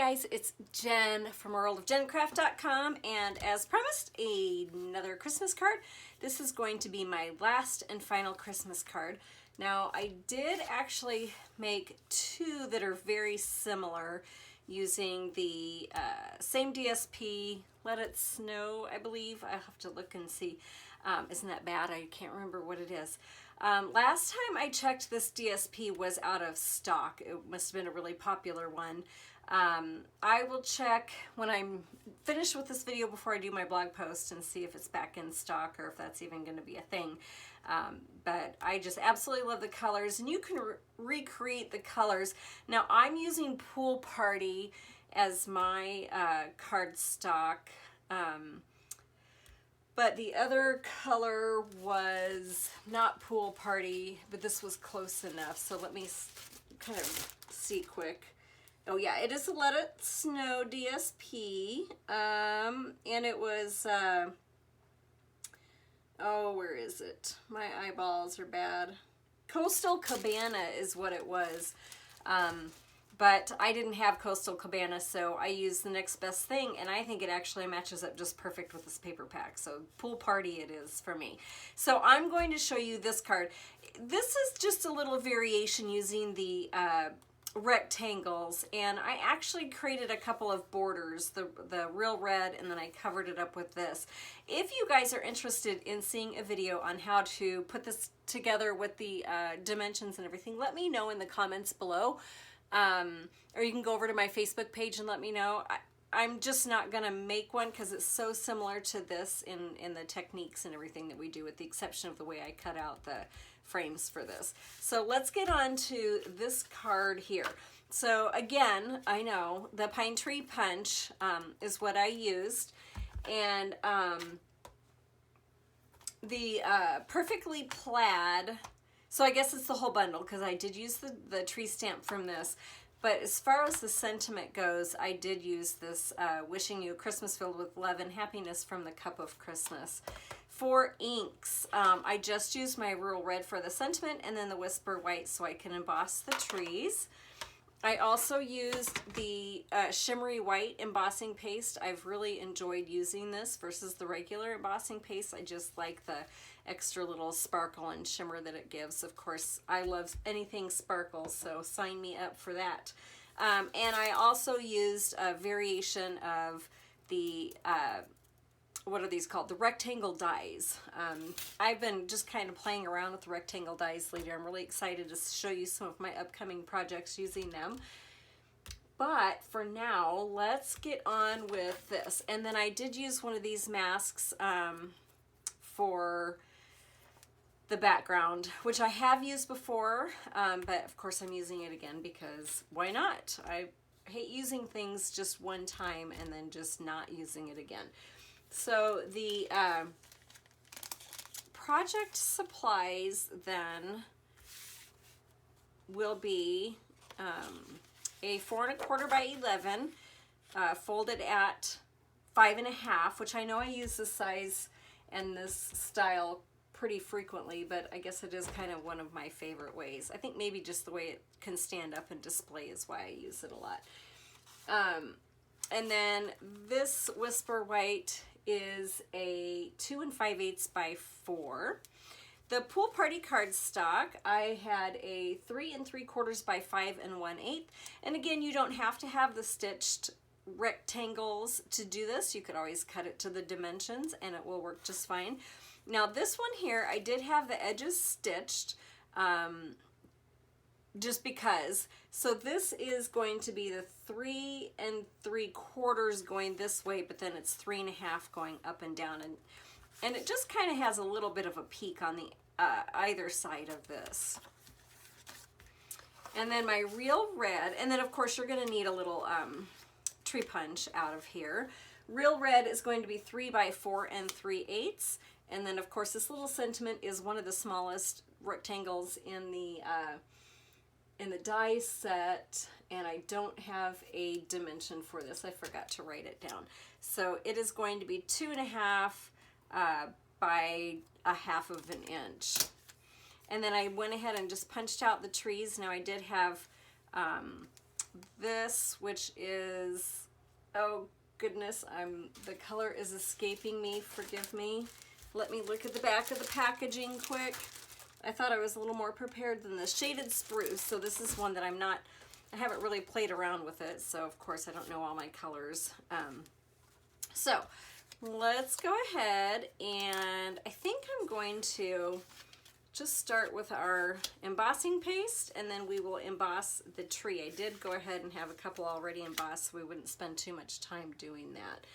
guys, it's Jen from worldofjencraft.com, and as promised, another Christmas card. This is going to be my last and final Christmas card. Now, I did actually make two that are very similar using the same DSP, Let It Snow, I believe. I'll have to look and see. Isn't that bad? I can't remember what it is. Last time I checked, this DSP was out of stock. It must have been a really popular one. I will check when I'm finished with this video before I do my blog post and see if it's back in stock or if that's even going to be a thing. But I just absolutely love the colors, and you can recreate the colors. Now I'm using Pool Party as my cardstock. But the other color was not Pool Party, but this was close enough. So let me kind of see quick. Oh yeah, it is a Let It Snow DSP. And it was, oh, where is it? My eyeballs are bad. Coastal Cabana is what it was. But I didn't have Coastal Cabana, so I used the next best thing, and I think it actually matches up just perfect with this paper pack. So Pool Party it is for me. So I'm going to show you this card. This is just a little variation using the rectangles, and I actually created a couple of borders, the real red, and then I covered it up with this. If you guys are interested in seeing a video on how to put this together with the dimensions and everything, let me know in the comments below. Or you can go over to my Facebook page and let me know. I'm just not going to make one because it's so similar to this in the techniques and everything that we do, with the exception of the way I cut out the frames for this. So let's get on to this card here. So again, I know the Pine Tree Punch is what I used, and the Perfectly Plaid. So I guess it's the whole bundle because I did use the tree stamp from this. But as far as the sentiment goes, I did use this Wishing You a Christmas Filled with Love and Happiness from the Cup of Christmas. For inks, I just used my Rural Red for the sentiment and then the Whisper White so I can emboss the trees. I also used the Shimmery White embossing paste. I've really enjoyed using this versus the regular embossing paste. I just like the extra little sparkle and shimmer that it gives. Of course, I love anything sparkles, so sign me up for that. And I also used a variation of the, what are these called? The rectangle dies. I've been just kind of playing around with the rectangle dies lately. I'm really excited to show you some of my upcoming projects using them. But for now, let's get on with this. And then I did use one of these masks for the background, which I have used before, but of course I'm using it again because why not? I hate using things just one time and then just not using it again. So the project supplies then will be a 4 1/4 by 11 folded at 5 1/2, which I know I use this size and this style pretty frequently, but I guess it is kind of one of my favorite ways. I think maybe just the way it can stand up and display is why I use it a lot. And then this Whisper White is a 2 5/8 by 4. The Pool Party cardstock, I had a 3 3/4 by 5 1/8. And again, you don't have to have the stitched rectangles to do this. You could always cut it to the dimensions and it will work just fine. Now this one here, I did have the edges stitched just because. So this is going to be the 3 3/4 going this way, but then it's 3 1/2 going up and down, and it just kind of has a little bit of a peak on the either side of this. And then my Real Red, and then of course you're going to need a little tree punch out of here. Real Red is going to be 3 by 4 3/8. And then of course this little sentiment is one of the smallest rectangles in the die set, and I don't have a dimension for this. I forgot to write it down. So it is going to be 2 1/2 by 1/2 inch. And then I went ahead and just punched out the trees. Now I did have this, which is, oh goodness, the color is escaping me, forgive me. Let me look at the back of the packaging quick. I thought I was a little more prepared than this. Shaded Spruce, so this is one that I haven't really played around with it, so of course I don't know all my colors. So let's go ahead, and I think I'm going to just start with our embossing paste, and then we will emboss the tree. I did go ahead and have a couple already embossed, so we wouldn't spend too much time doing that.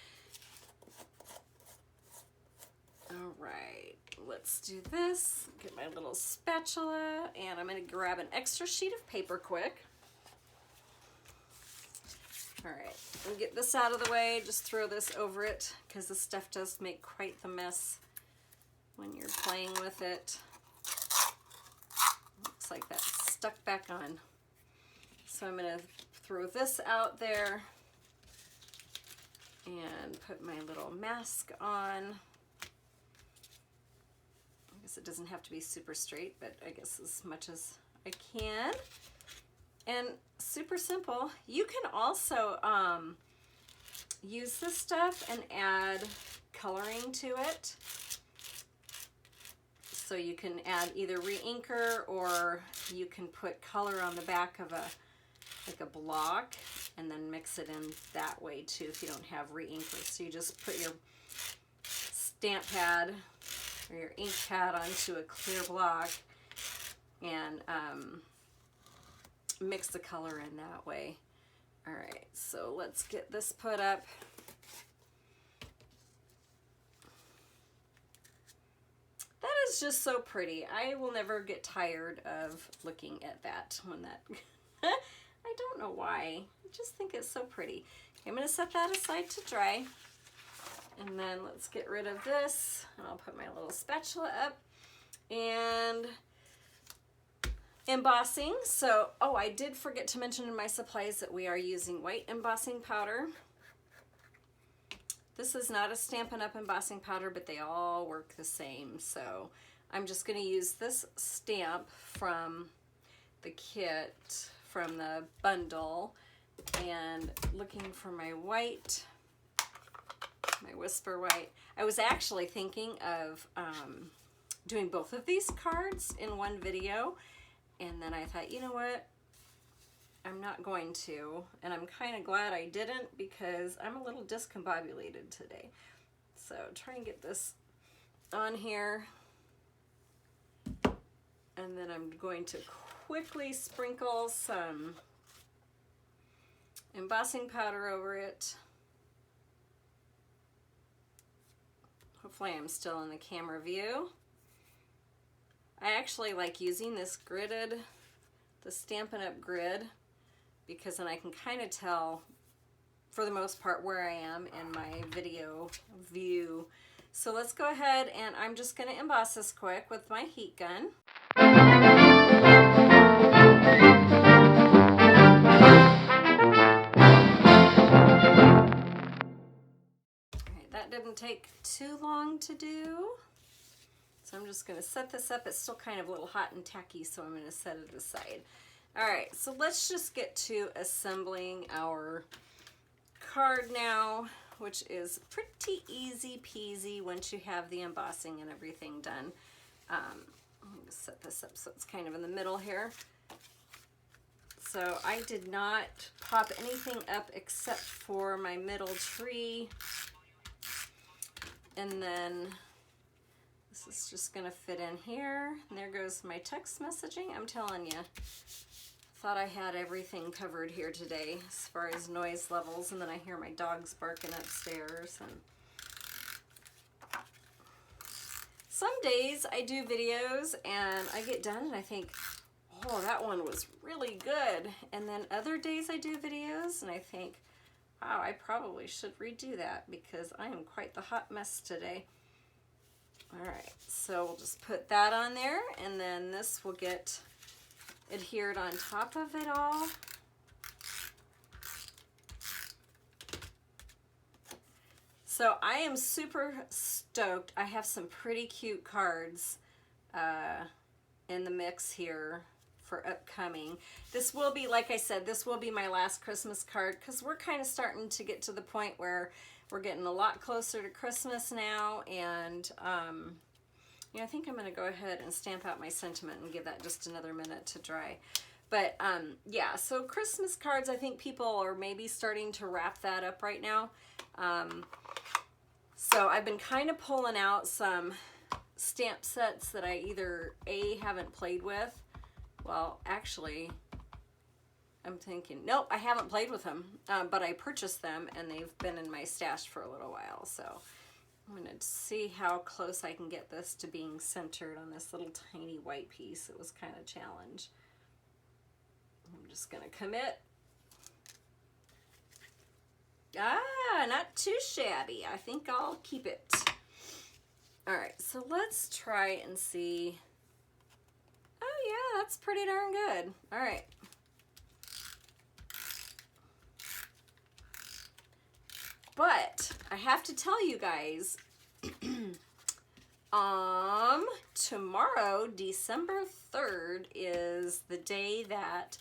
All right, let's do this. Get my little spatula, and I'm going to grab an extra sheet of paper quick. All right, and get this out of the way. Just throw this over it because this stuff does make quite the mess when you're playing with it. Looks like that's stuck back on. So I'm going to throw this out there and put my little mask on. I guess it doesn't have to be super straight, but I guess as much as I can. And super simple. You can also use this stuff and add coloring to it. So you can add either re-inker, or you can put color on the back of like a block and then mix it in that way too if you don't have re-inker. So you just put your stamp pad or your ink pad onto a clear block and mix the color in that way. All right, so let's get this put up. That is just so pretty. I will never get tired of looking at that when that, I don't know why. I just think it's so pretty. Okay, I'm gonna set that aside to dry. And then let's get rid of this. I'll put my little spatula up. And embossing. So, oh, I did forget to mention in my supplies that we are using white embossing powder. This is not a Stampin' Up! Embossing powder, but they all work the same. So I'm just going to use this stamp from the kit, from the bundle, and looking for my white, my Whisper White. I was actually thinking of doing both of these cards in one video, and then I thought, you know what? I'm not going to, and I'm kind of glad I didn't because I'm a little discombobulated today. So try and get this on here, and then I'm going to quickly sprinkle some embossing powder over it. Hopefully I'm still in the camera view. I actually like using this gridded, the Stampin' Up! Grid, because then I can kind of tell, for the most part, where I am in my video view. So let's go ahead, and I'm just going to emboss this quick with my heat gun. Alright, that didn't take too long to do. So I'm just going to set this up. It's still kind of a little hot and tacky, so I'm going to set it aside. All right, so let's just get to assembling our card now, which is pretty easy peasy once you have the embossing and everything done. I'm going to set this up so it's kind of in the middle here. So I did not pop anything up except for my middle tree. And then this is just going to fit in here. And there goes my text messaging. I'm telling you. Thought I had everything covered here today as far as noise levels, and then I hear my dogs barking upstairs. And some days I do videos and I get done and I think, oh, that one was really good. And then other days I do videos and I think, wow, I probably should redo that because I am quite the hot mess today. All right, so we'll just put that on there, and then this will get adhered on top of it all. So I am super stoked. I have some pretty cute cards in the mix here for upcoming. This will be, like I said, this will be my last Christmas card because we're kind of starting to get to the point where we're getting a lot closer to Christmas now, and yeah, I think I'm going to go ahead and stamp out my sentiment and give that just another minute to dry. But yeah, so Christmas cards, I think people are maybe starting to wrap that up right now. So I've been kind of pulling out some stamp sets that I either haven't played with. Well, actually, I'm thinking, nope, I haven't played with them, but I purchased them and they've been in my stash for a little while. So I'm going to see how close I can get this to being centered on this little tiny white piece. It was kind of a challenge. I'm just going to commit. Ah, not too shabby. I think I'll keep it. All right, so let's try and see. Oh yeah, that's pretty darn good. All right. But I have to tell you guys, tomorrow, December 3rd, is the day that,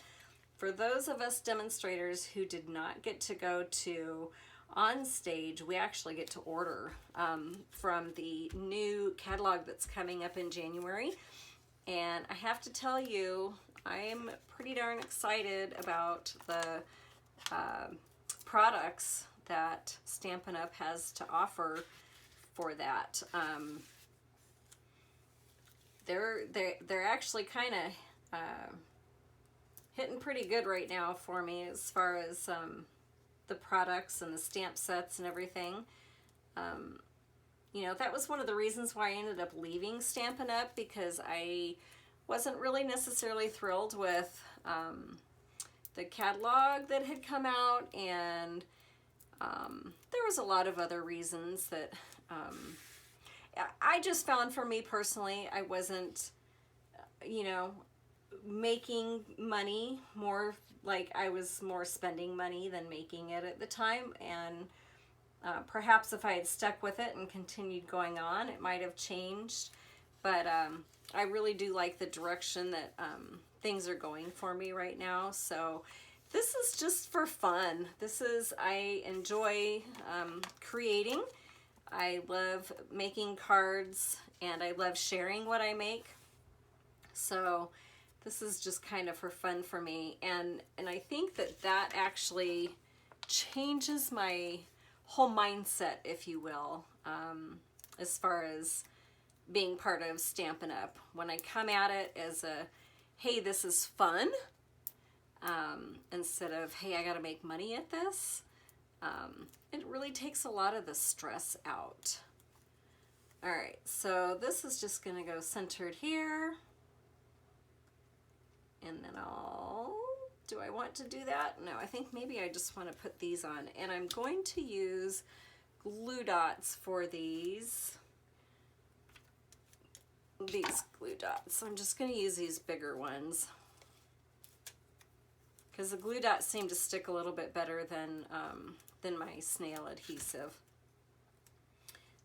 for those of us demonstrators who did not get to go to on stage, we actually get to order from the new catalog that's coming up in January. And I have to tell you, I'm pretty darn excited about the products that Stampin' Up! Has to offer for that. They're actually kind of hitting pretty good right now for me as far as the products and the stamp sets and everything. You know, that was one of the reasons why I ended up leaving Stampin' Up! Because I wasn't really necessarily thrilled with the catalog that had come out, and there was a lot of other reasons that I just found, for me personally, I wasn't, you know, making money, more like I was more spending money than making it at the time. And perhaps if I had stuck with it and continued going on, it might have changed. But I really do like the direction that things are going for me right now. So this is just for fun. I enjoy creating. I love making cards, and I love sharing what I make. So this is just kind of for fun for me. And I think that actually changes my whole mindset, if you will, as far as being part of Stampin' Up! When I come at it as a, hey, this is fun, instead of, hey, I gotta make money at this, it really takes a lot of the stress out. All right, so this is just gonna go centered here. And then do I want to do that? No, I think maybe I just want to put these on. And I'm going to use glue dots for these glue dots. So I'm just going to use these bigger ones, because the glue dots seem to stick a little bit better than my snail adhesive.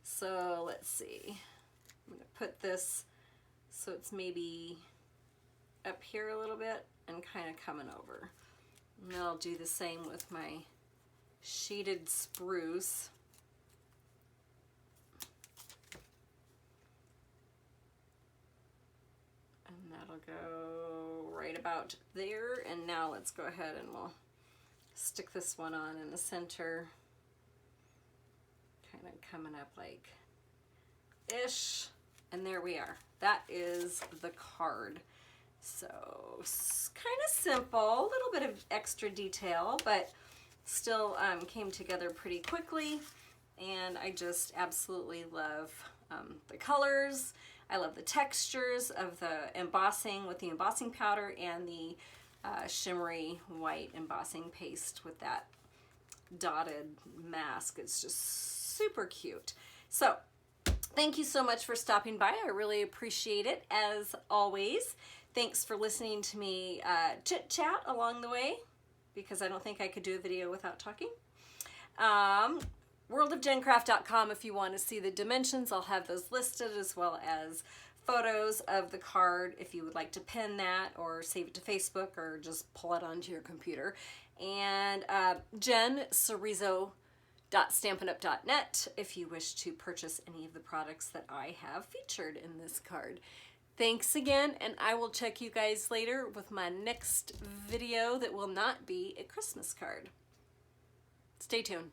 So let's see. I'm going to put this so it's maybe up here a little bit and kind of coming over. And then I'll do the same with my sheeted spruce. And that'll go right about there. And now let's go ahead and we'll stick this one on in the center. Kind of coming up like ish. And there we are. That is the card. So kind of simple, a little bit of extra detail, but still came together pretty quickly. And I just absolutely love the colors. I love the textures of the embossing with the embossing powder and the shimmery white embossing paste with that dotted mask. It's just super cute. So thank you so much for stopping by. I really appreciate it, as always. Thanks for listening to me chit-chat along the way, because I don't think I could do a video without talking. worldofgencraft.com if you want to see the dimensions. I'll have those listed, as well as photos of the card if you would like to pin that or save it to Facebook or just pull it onto your computer. And Jen, Cerezo.stampinup.net if you wish to purchase any of the products that I have featured in this card. Thanks again, and I will check you guys later with my next video that will not be a Christmas card. Stay tuned.